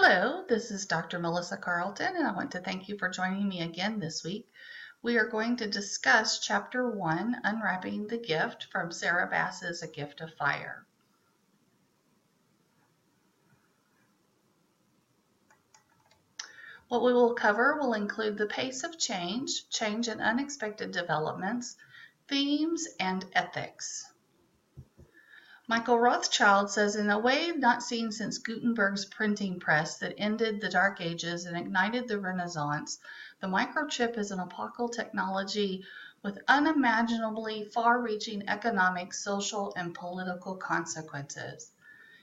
Hello, this is Dr. Melissa Carlton, and I want to thank you for joining me again this week. We are going to discuss Chapter 1, Unwrapping the Gift, from Sarah Bass's A Gift of Fire. What we will cover will include the pace of change, change and unexpected developments, themes, and ethics. Michael Rothschild says, in a way not seen since Gutenberg's printing press that ended the Dark Ages and ignited the Renaissance, the microchip is an epochal technology with unimaginably far-reaching economic, social, and political consequences.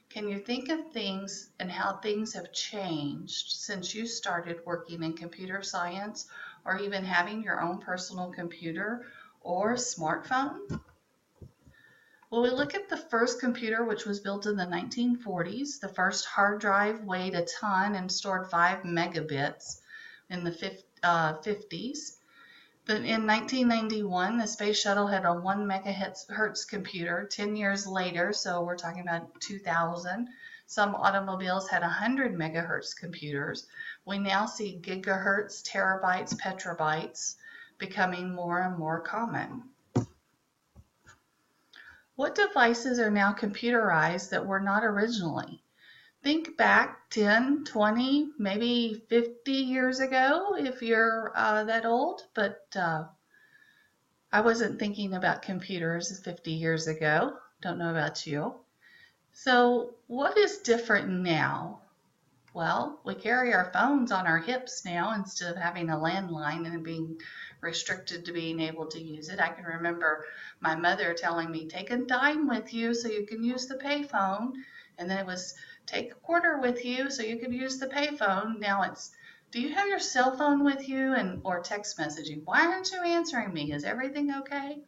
Can you think of things and how things have changed since you started working in computer science or even having your own personal computer or smartphone? Well, we look at the first computer, which was built in the 1940s. The first hard drive weighed a ton and stored 5 megabits in the 50s. Then in 1991, the space shuttle had a 1 megahertz computer. 10 years later, so we're talking about 2000, some automobiles had 100 megahertz computers. We now see gigahertz, terabytes, petabytes becoming more and more common. What devices are now computerized that were not originally? Think back 10, 20, maybe 50 years ago if you're that old, but I wasn't thinking about computers 50 years ago. Don't know about you. So what is different now? Well, we carry our phones on our hips now instead of having a landline and being restricted to being able to use it. I can remember my mother telling me, take a dime with you so you can use the payphone. And then it was, take a quarter with you so you can use the payphone. Now it's, do you have your cell phone with you or text messaging? Why aren't you answering me? Is everything okay?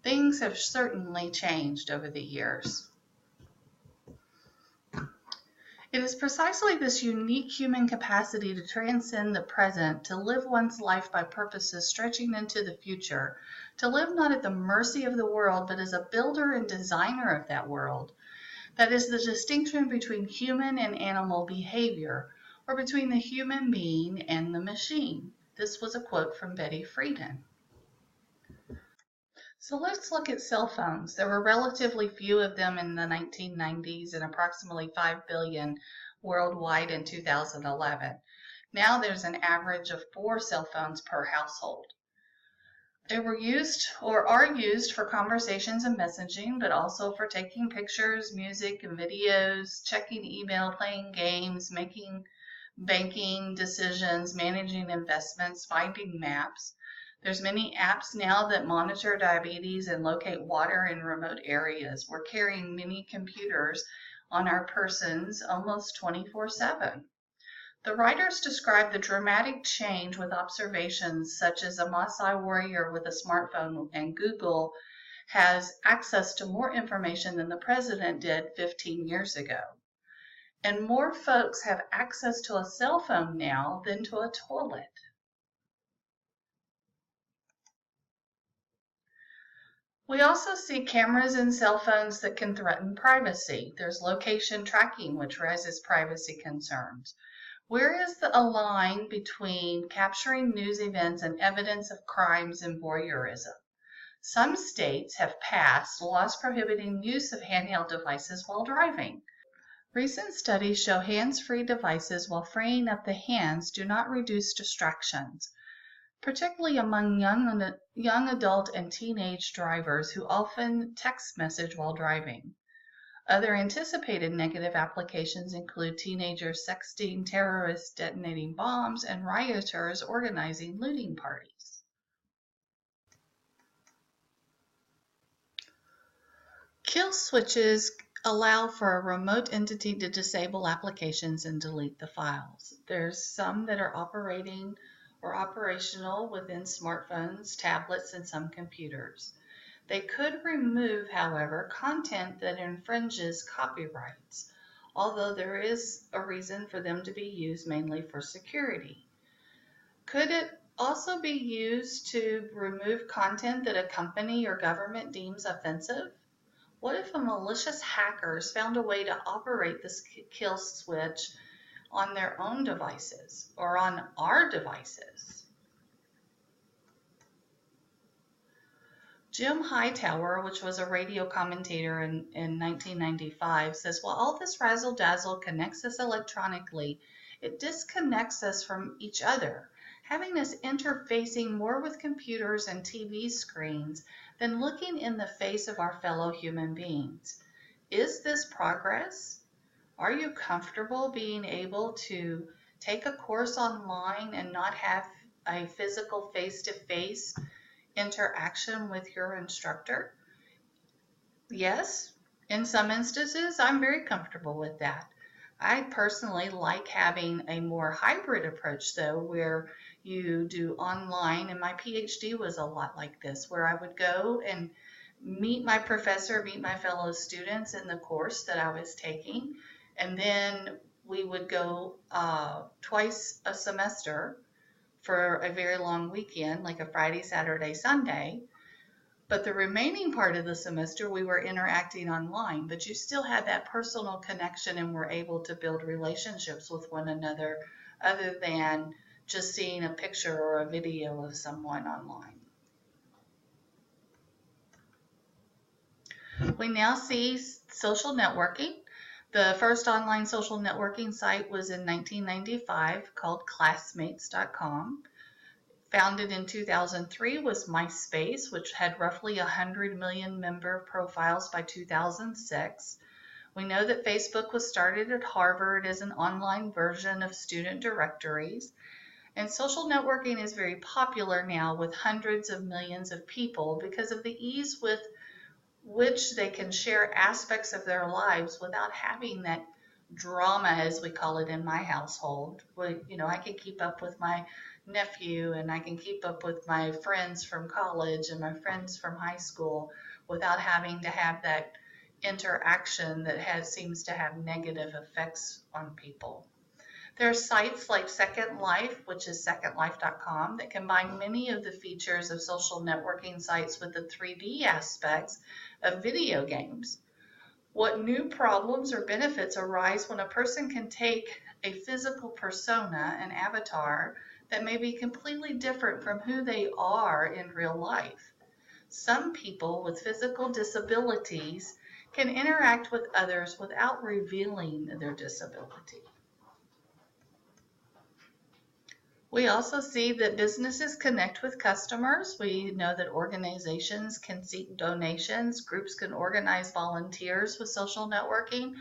Things have certainly changed over the years. It is precisely this unique human capacity to transcend the present, to live one's life by purposes stretching into the future, to live not at the mercy of the world, but as a builder and designer of that world. That is the distinction between human and animal behavior, or between the human being and the machine. This was a quote from Betty Friedan. So let's look at cell phones. There were relatively few of them in the 1990s and approximately 5 billion worldwide in 2011. Now there's an average of 4 cell phones per household. They were used or are used for conversations and messaging, but also for taking pictures, music, and videos, checking email, playing games, making banking decisions, managing investments, finding maps. There's many apps now that monitor diabetes and locate water in remote areas. We're carrying many computers on our persons almost 24/7. The writers describe the dramatic change with observations such as a Maasai warrior with a smartphone, and Google has access to more information than the president did 15 years ago. And more folks have access to a cell phone now than to a toilet. We also see cameras in cell phones that can threaten privacy. There's location tracking, which raises privacy concerns. Where is the line between capturing news events and evidence of crimes and voyeurism? Some states have passed laws prohibiting use of handheld devices while driving. Recent studies show hands-free devices while freeing up the hands do not reduce distractions, particularly among young adult and teenage drivers who often text message while driving. Other anticipated negative applications include teenagers sexting, terrorists detonating bombs, and rioters organizing looting parties. Kill switches allow for a remote entity to disable applications and delete the files. There's some that are operating or operational within smartphones, tablets, and some computers. They could remove, however, content that infringes copyrights, although there is a reason for them to be used mainly for security. Could it also be used to remove content that a company or government deems offensive? What if a malicious hackers found a way to operate this kill switch on their own devices or on our devices. Jim Hightower, which was a radio commentator in 1995, says, while all this razzle-dazzle connects us electronically, it disconnects us from each other, having us interfacing more with computers and TV screens than looking in the face of our fellow human beings. Is this progress? Are you comfortable being able to take a course online and not have a physical face-to-face interaction with your instructor? Yes, in some instances, I'm very comfortable with that. I personally like having a more hybrid approach, though, where you do online, and my PhD was a lot like this, where I would go and meet my professor, meet my fellow students in the course that I was taking, and then we would go twice a semester for a very long weekend, like a Friday, Saturday, Sunday. But the remaining part of the semester, we were interacting online, but you still had that personal connection and were able to build relationships with one another other than just seeing a picture or a video of someone online. We now see social networking. The first online social networking site was in 1995 called classmates.com. Founded in 2003 was MySpace, which had roughly 100 million member profiles by 2006. We know that Facebook was started at Harvard as an online version of student directories. And social networking is very popular now with hundreds of millions of people because of the ease with which they can share aspects of their lives without having that drama, as we call it in my household. I can keep up with my nephew and I can keep up with my friends from college and my friends from high school without having to have that interaction that seems to have negative effects on people. There are sites like Second Life, which is secondlife.com, that combine many of the features of social networking sites with the 3D aspects of video games. What new problems or benefits arise when a person can take a physical persona, an avatar, that may be completely different from who they are in real life? Some people with physical disabilities can interact with others without revealing their disability. We also see that businesses connect with customers. We know that organizations can seek donations. Groups can organize volunteers with social networking.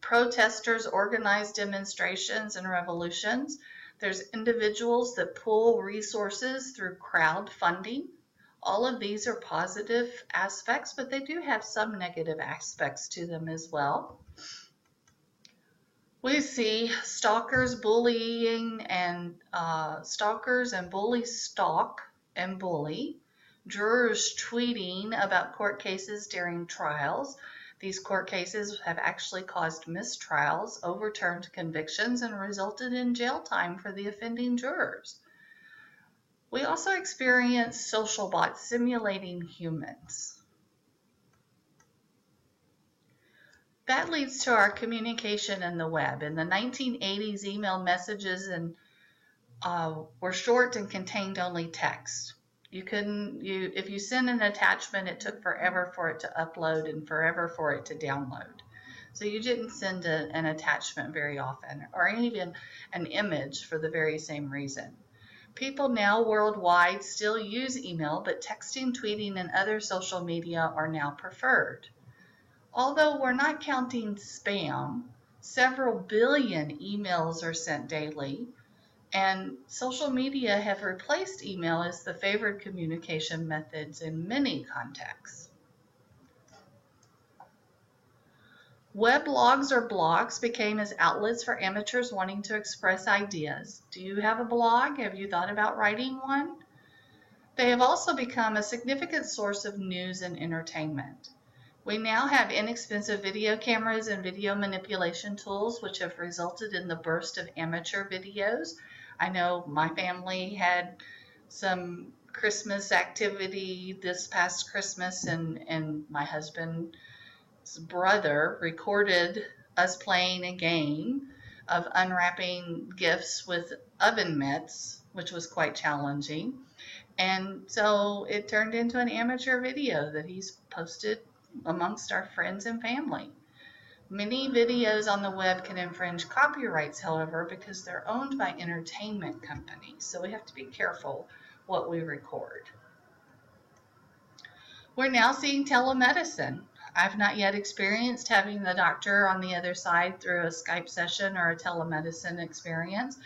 Protesters organize demonstrations and revolutions. There's individuals that pool resources through crowdfunding. All of these are positive aspects, but they do have some negative aspects to them as well. We see stalkers bullying and stalkers and bullies stalk and bully. Jurors tweeting about court cases during trials. These court cases have actually caused mistrials, overturned convictions, and resulted in jail time for the offending jurors. We also experience social bots simulating humans. That leads to our communication in the web. In the 1980s, email messages were short and contained only text. If you send an attachment, it took forever for it to upload and forever for it to download. So you didn't send an attachment very often, or even an image for the very same reason. People now worldwide still use email, but texting, tweeting, and other social media are now preferred. Although we're not counting spam, several billion emails are sent daily, and social media have replaced email as the favored communication methods in many contexts. Weblogs or blogs became as outlets for amateurs wanting to express ideas. Do you have a blog? Have you thought about writing one? They have also become a significant source of news and entertainment. We now have inexpensive video cameras and video manipulation tools, which have resulted in the burst of amateur videos. I know my family had some Christmas activity this past Christmas, and my husband's brother recorded us playing a game of unwrapping gifts with oven mitts, which was quite challenging. And so it turned into an amateur video that he's posted amongst our friends and family. Many videos on the web can infringe copyrights, however, because they're owned by entertainment companies. So we have to be careful what we record. We're now seeing telemedicine. I've not yet experienced having the doctor on the other side through a Skype session or a telemedicine experience,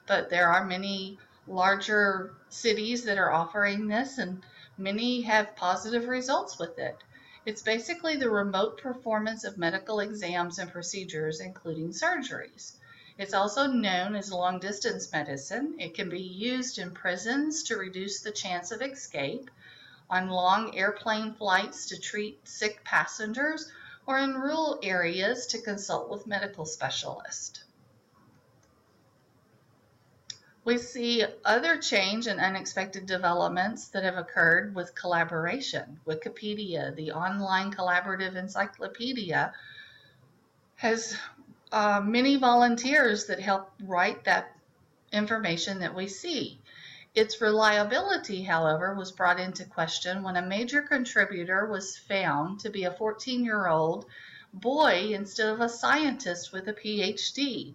but there are many larger cities that are offering this, and many have positive results with it. It's basically the remote performance of medical exams and procedures, including surgeries. It's also known as long-distance medicine. It can be used in prisons to reduce the chance of escape, on long airplane flights to treat sick passengers, or in rural areas to consult with medical specialists. We see other change and unexpected developments that have occurred with collaboration. Wikipedia, the online collaborative encyclopedia, has many volunteers that help write that information that we see. Its reliability, however, was brought into question when a major contributor was found to be a 14-year-old boy instead of a scientist with a PhD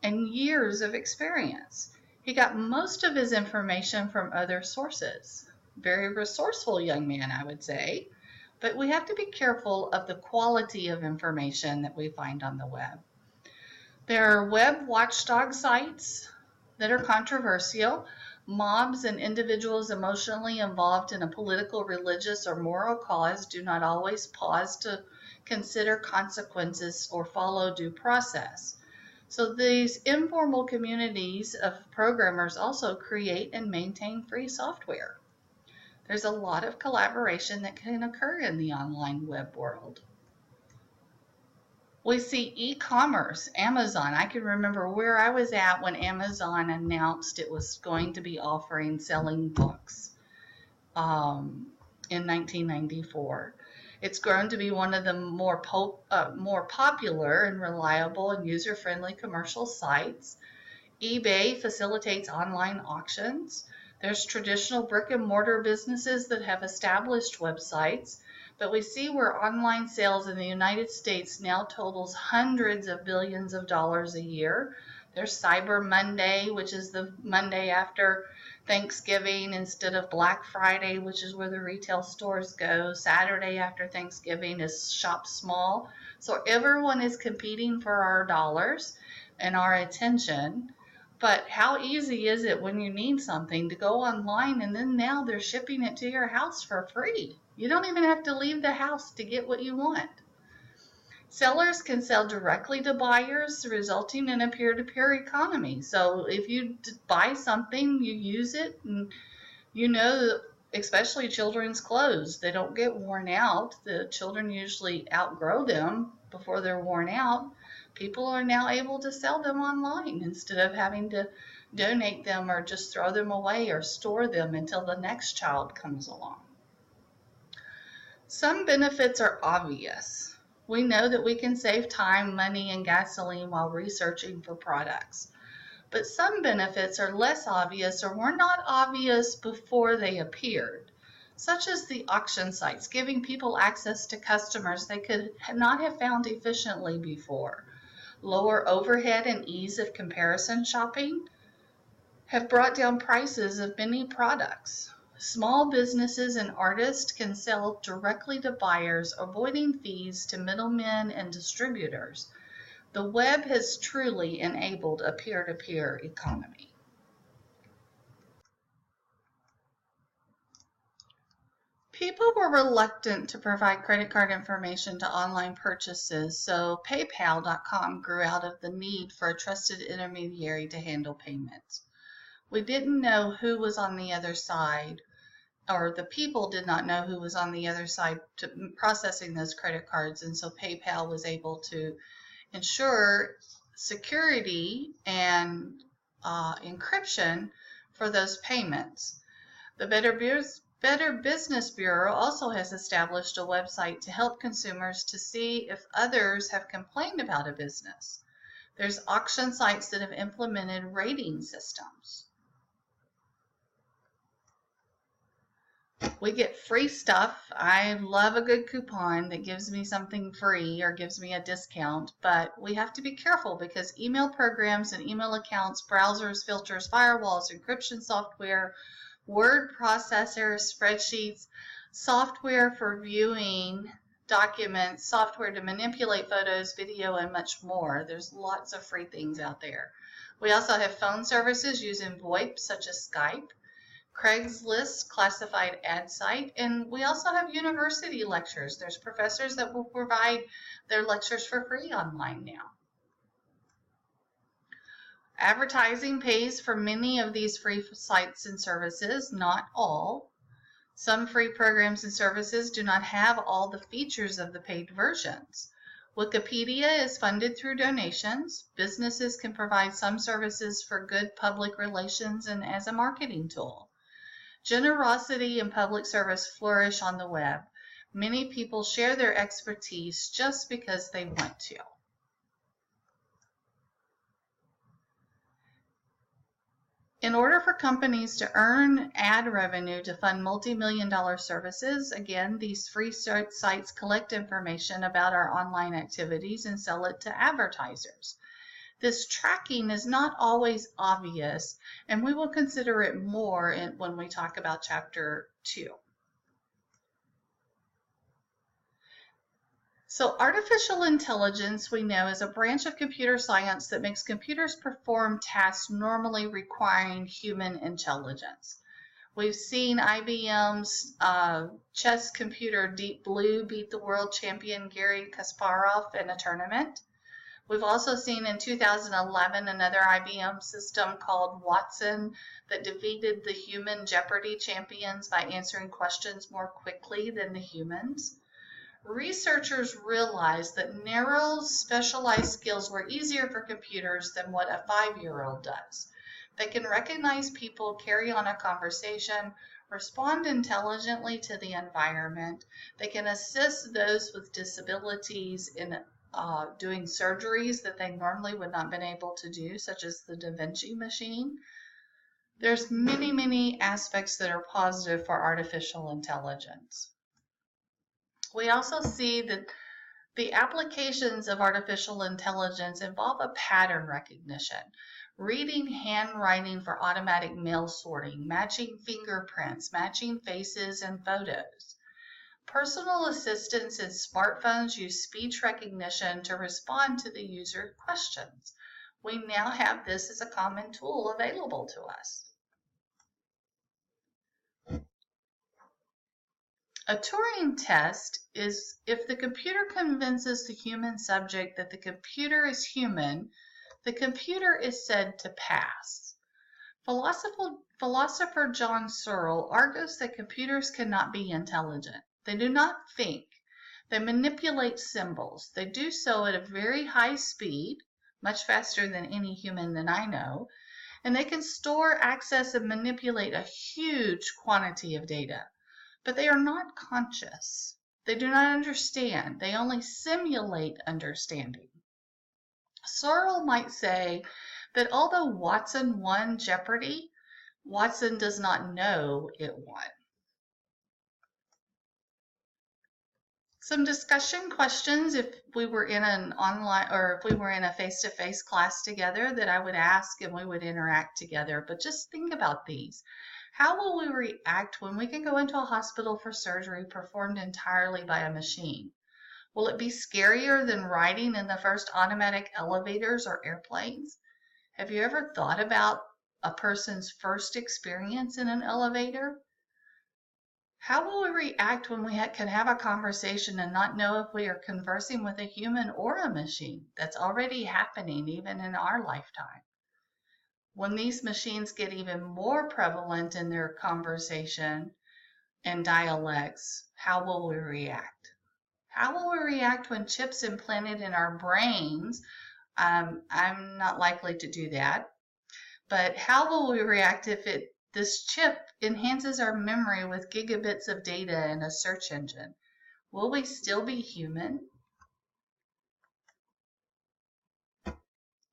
and years of experience. He got most of his information from other sources. Very resourceful young man, I would say, but we have to be careful of the quality of information that we find on the web. There are web watchdog sites that are controversial. Mobs and individuals emotionally involved in a political, religious, or moral cause do not always pause to consider consequences or follow due process. So these informal communities of programmers also create and maintain free software. There's a lot of collaboration that can occur in the online web world. We see e-commerce, Amazon. I can remember where I was at when Amazon announced it was going to be offering selling books in 1994. It's grown to be one of the more popular and reliable and user-friendly commercial sites. eBay facilitates online auctions. There's traditional brick-and-mortar businesses that have established websites, but we see where online sales in the United States now totals hundreds of billions of dollars a year. There's Cyber Monday, which is the Monday after Thanksgiving instead of Black Friday, which is where the retail stores go. Saturday after Thanksgiving is Shop Small. So everyone is competing for our dollars and our attention. But how easy is it when you need something to go online and then now they're shipping it to your house for free? You don't even have to leave the house to get what you want. Sellers can sell directly to buyers, resulting in a peer-to-peer economy. So if you buy something, you use it, and you know, especially children's clothes, they don't get worn out. The children usually outgrow them before they're worn out. People are now able to sell them online instead of having to donate them or just throw them away or store them until the next child comes along. Some benefits are obvious. We know that we can save time, money, and gasoline while researching for products. But some benefits are less obvious or were not obvious before they appeared, such as the auction sites, giving people access to customers they could not have found efficiently before. Lower overhead and ease of comparison shopping have brought down prices of many products. Small businesses and artists can sell directly to buyers, avoiding fees to middlemen and distributors. The web has truly enabled a peer-to-peer economy. People were reluctant to provide credit card information to online purchases, so PayPal.com grew out of the need for a trusted intermediary to handle payments. We didn't know who was on the other side, or the people did not know who was on the other side to processing those credit cards, and so PayPal was able to ensure security and encryption for those payments. The Better Business Bureau also has established a website to help consumers to see if others have complained about a business. There's auction sites that have implemented rating systems. We get free stuff. I love a good coupon that gives me something free or gives me a discount, but we have to be careful because email programs and email accounts, browsers, filters, firewalls, encryption software, word processors, spreadsheets, software for viewing documents, software to manipulate photos, video, and much more. There's lots of free things out there. We also have phone services using VoIP, such as Skype, Craigslist classified ad site, and we also have university lectures. There's professors that will provide their lectures for free online now. Advertising pays for many of these free sites and services, not all. Some free programs and services do not have all the features of the paid versions. Wikipedia is funded through donations. Businesses can provide some services for good public relations and as a marketing tool. Generosity and public service flourish on the web. Many people share their expertise just because they want to. In order for companies to earn ad revenue to fund multi-million-dollar services, again, these free sites collect information about our online activities and sell it to advertisers. This tracking is not always obvious, and we will consider it more when we talk about Chapter 2. So artificial intelligence, we know, is a branch of computer science that makes computers perform tasks normally requiring human intelligence. We've seen IBM's chess computer Deep Blue beat the world champion Garry Kasparov in a tournament. We've also seen in 2011 another IBM system called Watson that defeated the human Jeopardy champions by answering questions more quickly than the humans. Researchers realized that narrow, specialized skills were easier for computers than what a 5-year-old does. They can recognize people, carry on a conversation, respond intelligently to the environment. They can assist those with disabilities in doing surgeries that they normally would not have been able to do, such as the Da Vinci machine. There's many, many aspects that are positive for artificial intelligence. We also see that the applications of artificial intelligence involve a pattern recognition, reading handwriting for automatic mail sorting, matching fingerprints, matching faces and photos. Personal assistants in smartphones use speech recognition to respond to the user questions. We now have this as a common tool available to us. A Turing test is if the computer convinces the human subject that the computer is human, the computer is said to pass. Philosopher John Searle argues that computers cannot be intelligent. They do not think. They manipulate symbols. They do so at a very high speed, much faster than any human that I know, and they can store, access, and manipulate a huge quantity of data. But they are not conscious. They do not understand. They only simulate understanding. Searle might say that although Watson won Jeopardy, Watson does not know it won. Some discussion questions if we were in an online or if we were in a face-to-face class together that I would ask and we would interact together. But just think about these. How will we react when we can go into a hospital for surgery performed entirely by a machine? Will it be scarier than riding in the first automatic elevators or airplanes? Have you ever thought about a person's first experience in an elevator? How will we react when we can have a conversation and not know if we are conversing with a human or a machine? That's already happening even in our lifetime. When these machines get even more prevalent in their conversation and dialects, how will we react? How will we react when chips implanted in our brains? I'm not likely to do that. But how will we react if this chip enhances our memory with gigabits of data and a search engine? Will we still be human?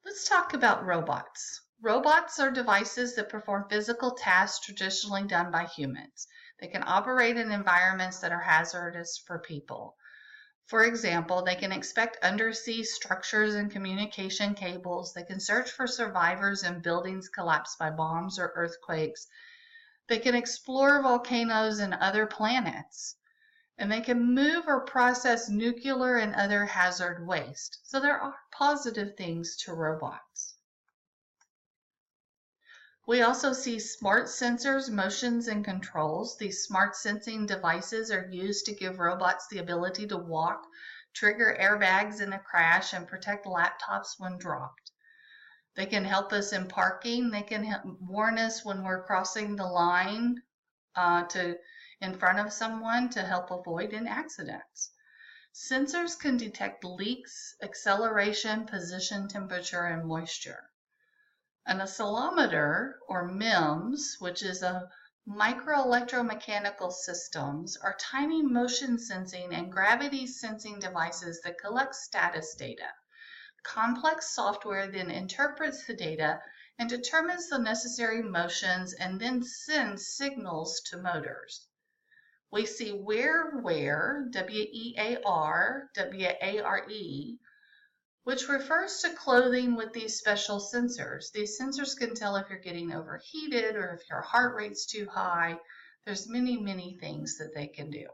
Let's talk about robots. Robots are devices that perform physical tasks traditionally done by humans. They can operate in environments that are hazardous for people. For example, they can inspect undersea structures and communication cables. They can search for survivors in buildings collapsed by bombs or earthquakes. They can explore volcanoes and other planets. And they can move or process nuclear and other hazard waste. So there are positive things to robots. We also see smart sensors, motions, and controls. These smart sensing devices are used to give robots the ability to walk, trigger airbags in a crash, and protect laptops when dropped. They can help us in parking. They can warn us when we're crossing the line in front of someone to help avoid accidents. Sensors can detect leaks, acceleration, position, temperature, and moisture. An oscillometer, or MEMS, which is a microelectromechanical systems, are tiny motion sensing and gravity sensing devices that collect status data. Complex software then interprets the data and determines the necessary motions and then sends signals to motors. We see wear, W-E-A-R, W-A-R-E, which refers to clothing with these special sensors. These sensors can tell if you're getting overheated or if your heart rate's too high. There's many things that they can do.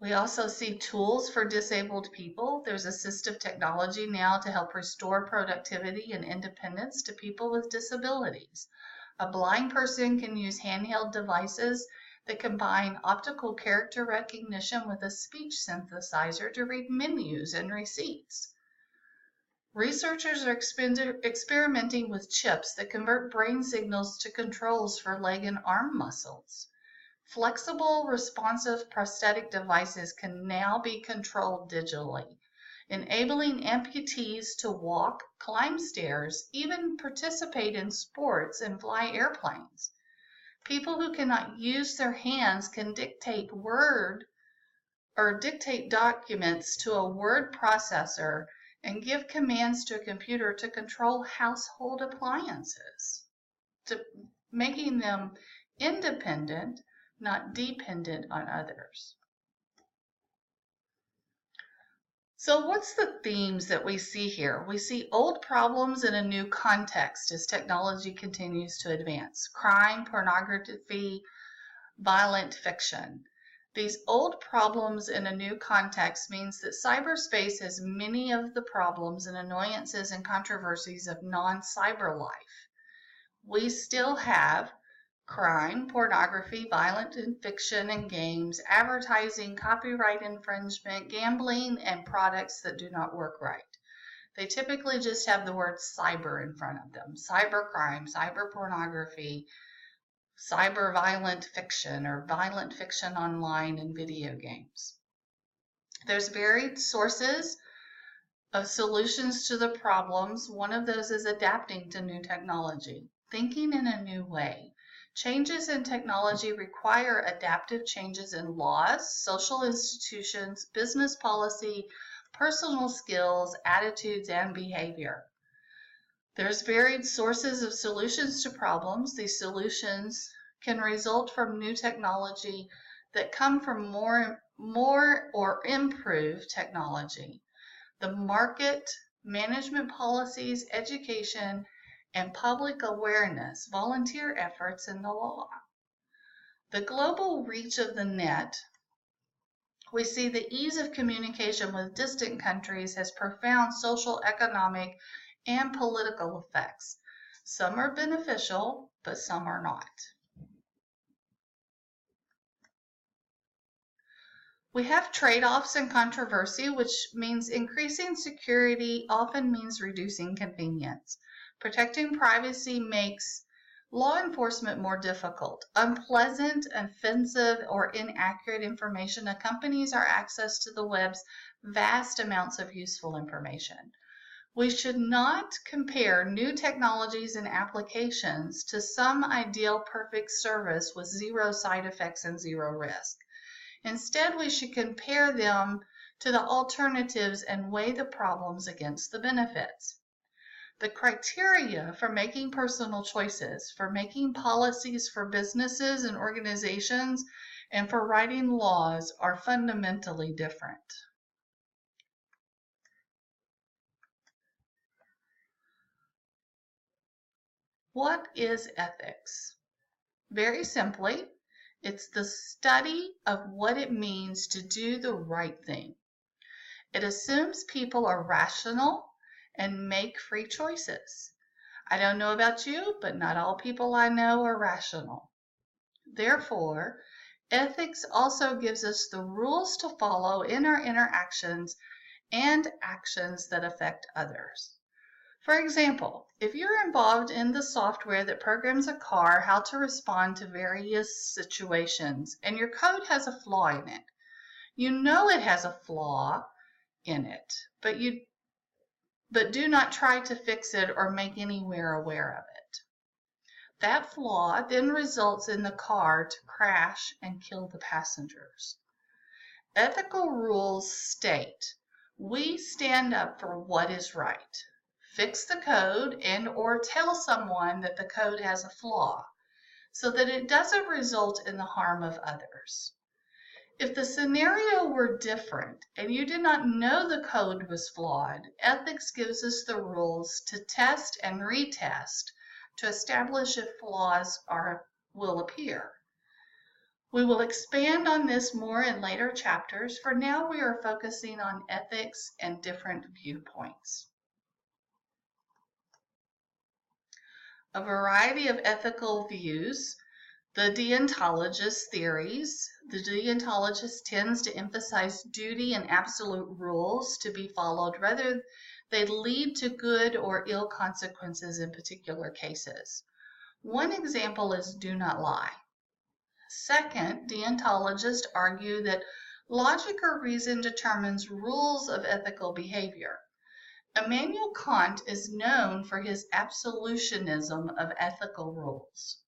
We also see tools for disabled people. There's assistive technology now to help restore productivity and independence to people with disabilities. A blind person can use handheld devices that combine optical character recognition with a speech synthesizer to read menus and receipts. Researchers are experimenting with chips that convert brain signals to controls for leg and arm muscles. Flexible, responsive prosthetic devices can now be controlled digitally, enabling amputees to walk, climb stairs, even participate in sports and fly airplanes. People who cannot use their hands can dictate documents to a word processor and give commands to a computer to control household appliances, making them independent, not dependent on others. So what's the themes that we see here? We see old problems in a new context as technology continues to advance. Crime, pornography, violent fiction. These old problems in a new context means that cyberspace has many of the problems and annoyances and controversies of non-cyber life. We still have crime, pornography, violent fiction and games, advertising, copyright infringement, gambling, and products that do not work right. They typically just have the word cyber in front of them. Cybercrime, cyber pornography, cyber violent fiction, or violent fiction online and video games. There's varied sources of solutions to the problems. One of those is adapting to new technology, thinking in a new way. Changes in technology require adaptive changes in laws, social institutions, business policy, personal skills, attitudes, and behavior. There's varied sources of solutions to problems. These solutions can result from new technology that come from more or improved technology. The market, management policies, education, and public awareness, volunteer efforts, and the law. The global reach of the net, we see the ease of communication with distant countries has profound social, economic, and political effects. Some are beneficial, but some are not. We have trade-offs and controversy, which means increasing security often means reducing convenience. Protecting privacy makes law enforcement more difficult. Unpleasant, offensive, or inaccurate information accompanies our access to the web's vast amounts of useful information. We should not compare new technologies and applications to some ideal perfect service with zero side effects and zero risk. Instead, we should compare them to the alternatives and weigh the problems against the benefits. The criteria for making personal choices, for making policies for businesses and organizations, and for writing laws are fundamentally different. What is ethics? Very simply, it's the study of what it means to do the right thing. It assumes people are rational and make free choices. I don't know about you, but not all people I know are rational. Therefore, ethics also gives us the rules to follow in our interactions and actions that affect others. For example, if you're involved in the software that programs a car how to respond to various situations and your code has a flaw in it, you know it has a flaw in it, but do not try to fix it or make anyone aware of it. That flaw then results in the car to crash and kill the passengers. Ethical rules state, we stand up for what is right. Fix the code and or tell someone that the code has a flaw so that it doesn't result in the harm of others. If the scenario were different and you did not know the code was flawed, ethics gives us the rules to test and retest to establish if flaws will appear. We will expand on this more in later chapters. For now, we are focusing on ethics and different viewpoints. A variety of ethical views. The deontologist theories. The deontologist tends to emphasize duty and absolute rules to be followed, rather they lead to good or ill consequences in particular cases. One example is do not lie. Second, deontologists argue that logic or reason determines rules of ethical behavior. Immanuel Kant is known for his absolutionism of ethical rules.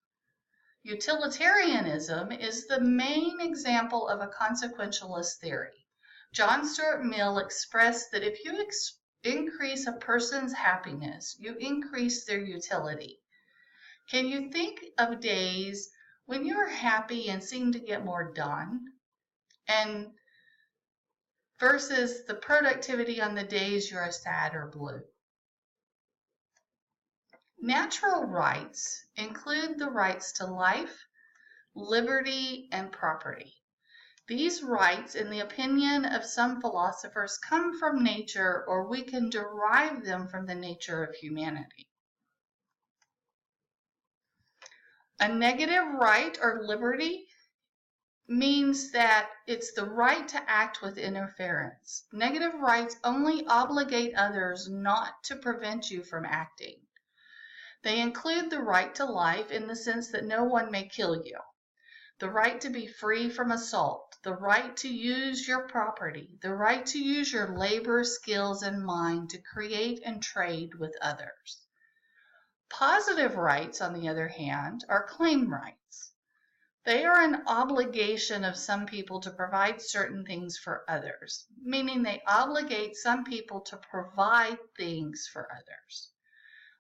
Utilitarianism is the main example of a consequentialist theory. John Stuart Mill expressed that if you increase a person's happiness, you increase their utility. Can you think of days when you're happy and seem to get more done, and versus the productivity on the days you're sad or blue? Natural rights include the rights to life, liberty, and property. These rights, in the opinion of some philosophers, come from nature, or we can derive them from the nature of humanity. A negative right or liberty means that it's the right to act with interference. Negative rights only obligate others, not to prevent you from acting. They include the right to life in the sense that no one may kill you, the right to be free from assault, the right to use your property, the right to use your labor, skills, and mind to create and trade with others. Positive rights, on the other hand, are claim rights. They are an obligation of some people to provide certain things for others, meaning they obligate some people to provide things for others.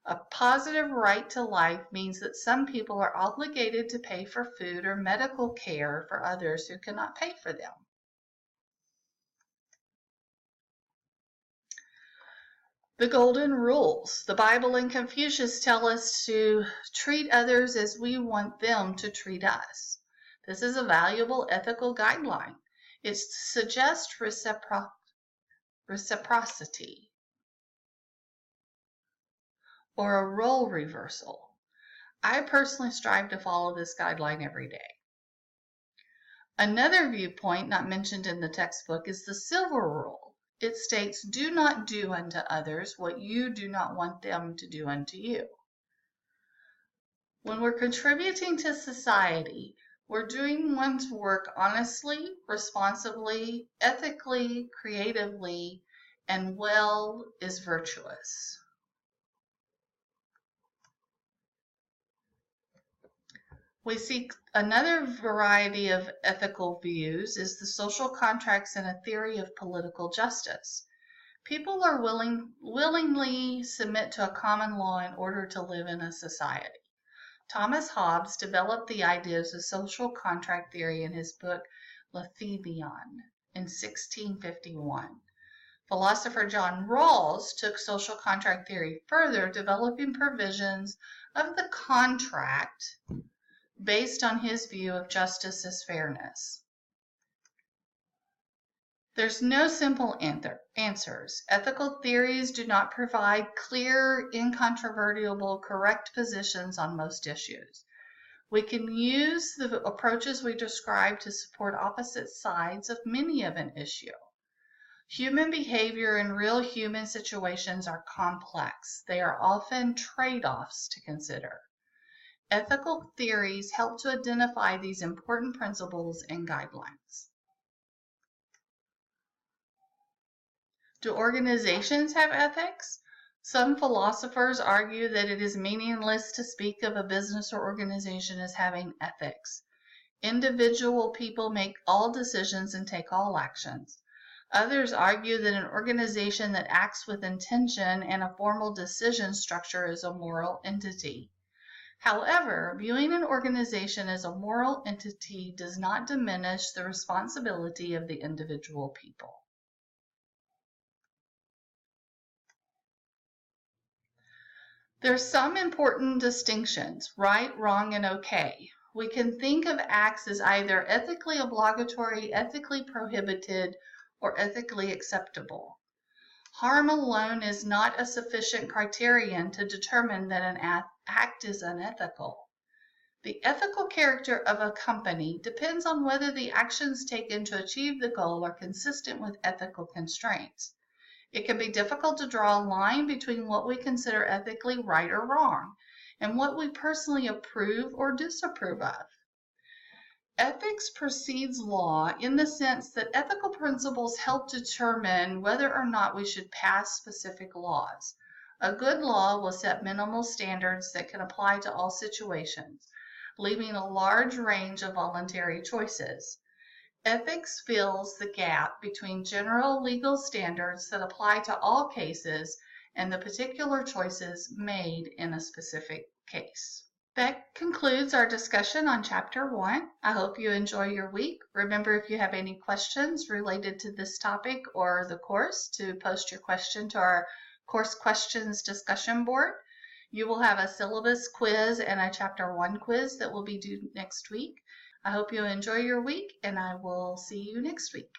A positive right to life means that some people are obligated to pay for food or medical care for others who cannot pay for them. The golden rules. The Bible and Confucius tell us to treat others as we want them to treat us. This is a valuable ethical guideline. It suggests reciprocity or a role reversal. I personally strive to follow this guideline every day. Another viewpoint not mentioned in the textbook is the silver rule. It states, do not do unto others what you do not want them to do unto you. When we're contributing to society, we're doing one's work honestly, responsibly, ethically, creatively, and well is virtuous. We see another variety of ethical views is the social contracts and a theory of political justice. People are willingly submit to a common law in order to live in a society. Thomas Hobbes developed the ideas of social contract theory in his book Le Thibon in 1651. Philosopher John Rawls took social contract theory further, developing provisions of the contract based on his view of justice as fairness. There's no simple answers. Ethical theories do not provide clear, incontrovertible, correct positions on most issues. We can use the approaches we described to support opposite sides of many of an issue. Human behavior in real human situations are complex. They are often trade-offs to consider. Ethical theories help to identify these important principles and guidelines. Do organizations have ethics? Some philosophers argue that it is meaningless to speak of a business or organization as having ethics. Individual people make all decisions and take all actions. Others argue that an organization that acts with intention and a formal decision structure is a moral entity. However, viewing an organization as a moral entity does not diminish the responsibility of the individual people. There are some important distinctions: right, wrong, and okay. We can think of acts as either ethically obligatory, ethically prohibited, or ethically acceptable. Harm alone is not a sufficient criterion to determine that an act is unethical. The ethical character of a company depends on whether the actions taken to achieve the goal are consistent with ethical constraints. It can be difficult to draw a line between what we consider ethically right or wrong and what we personally approve or disapprove of. Ethics precedes law in the sense that ethical principles help determine whether or not we should pass specific laws. A good law will set minimal standards that can apply to all situations, leaving a large range of voluntary choices. Ethics fills the gap between general legal standards that apply to all cases and the particular choices made in a specific case. That concludes our discussion on Chapter 1. I hope you enjoy your week. Remember, if you have any questions related to this topic or the course, to post your question to our course questions discussion board. You will have a syllabus quiz and a Chapter 1 quiz that will be due next week. I hope you enjoy your week, and I will see you next week.